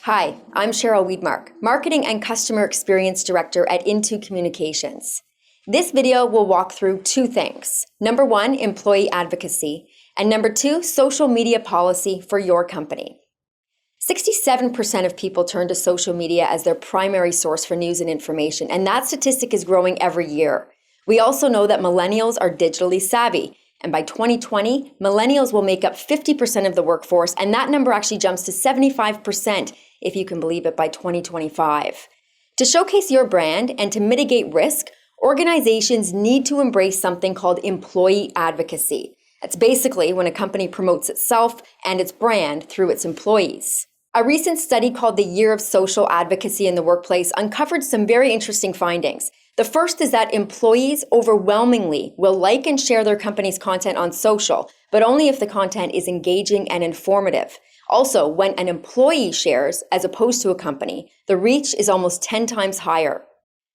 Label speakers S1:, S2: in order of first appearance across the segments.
S1: Hi, I'm Cheryl Weedmark, Marketing and Customer Experience Director at IN2 Communications. This video will walk through two things. Number one, employee advocacy, and number two, social media policy for your company. 67% of people turn to social media as their primary source for news and information, and that statistic is growing every year. We also know that millennials are digitally savvy, and by 2020, millennials will make up 50% of the workforce, and that number actually jumps to 75%, if you can believe it, by 2025. To showcase your brand and to mitigate risk, organizations need to embrace something called employee advocacy. That's basically when a company promotes itself and its brand through its employees. A recent study called the Year of Social Advocacy in the Workplace uncovered some very interesting findings. The first is that employees overwhelmingly will like and share their company's content on social, but only if the content is engaging and informative. Also, when an employee shares, as opposed to a company, the reach is almost 10 times higher.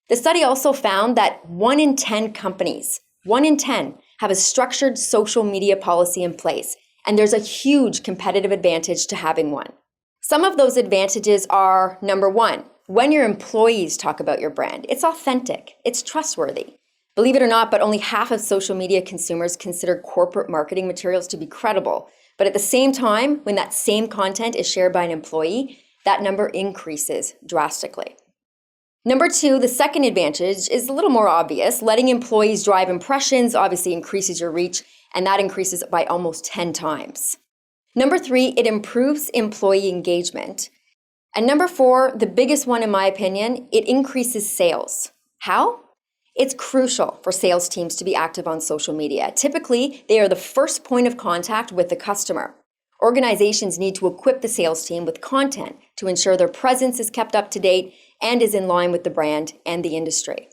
S1: The study also found that 1 in 10 companies, 1 in 10, have a structured social media policy in place, and there's a huge competitive advantage to having one. Some of those advantages are, number one, when your employees talk about your brand, it's authentic, it's trustworthy. Believe it or not, but only half of social media consumers consider corporate marketing materials to be credible. But at the same time, when that same content is shared by an employee, that number increases drastically. Number two, the second advantage is a little more obvious. Letting employees drive impressions obviously increases your reach, and that increases by almost 10 times. Number three, it improves employee engagement. And number four, the biggest one in my opinion, it increases sales. How? It's crucial for sales teams to be active on social media. Typically, they are the first point of contact with the customer. Organizations need to equip the sales team with content to ensure their presence is kept up to date and is in line with the brand and the industry.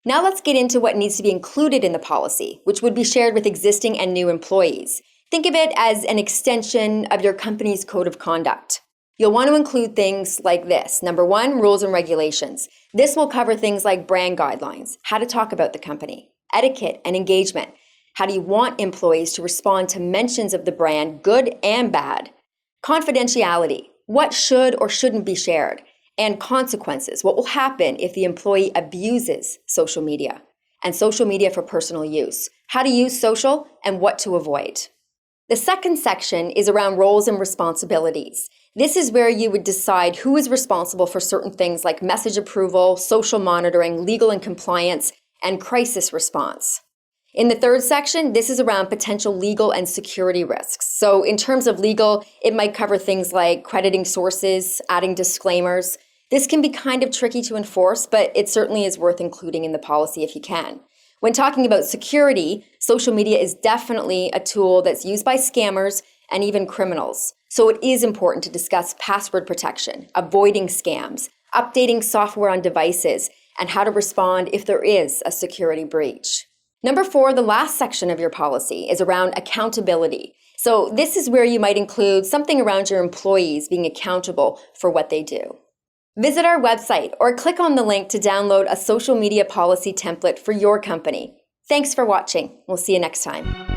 S1: Now let's get into what needs to be included in the policy, which would be shared with existing and new employees. Think of it as an extension of your company's code of conduct. You'll want to include things like this. Number one, rules and regulations. This will cover things like brand guidelines, how to talk about the company, etiquette and engagement. How do you want employees to respond to mentions of the brand, good and bad? Confidentiality, what should or shouldn't be shared? And consequences, what will happen if the employee abuses social media? And social media for personal use, how to use social and what to avoid. The second section is around roles and responsibilities. This is where you would decide who is responsible for certain things like message approval, social monitoring, legal and compliance, and crisis response. In the third section, this is around potential legal and security risks. So in terms of legal, it might cover things like crediting sources, adding disclaimers. This can be kind of tricky to enforce, but it certainly is worth including in the policy if you can. When talking about security, social media is definitely a tool that's used by scammers and even criminals. So it is important to discuss password protection, avoiding scams, updating software on devices, and how to respond if there is a security breach. Number four, the last section of your policy is around accountability. So this is where you might include something around your employees being accountable for what they do. Visit our website or click on the link to download a social media policy template for your company. Thanks for watching. We'll see you next time.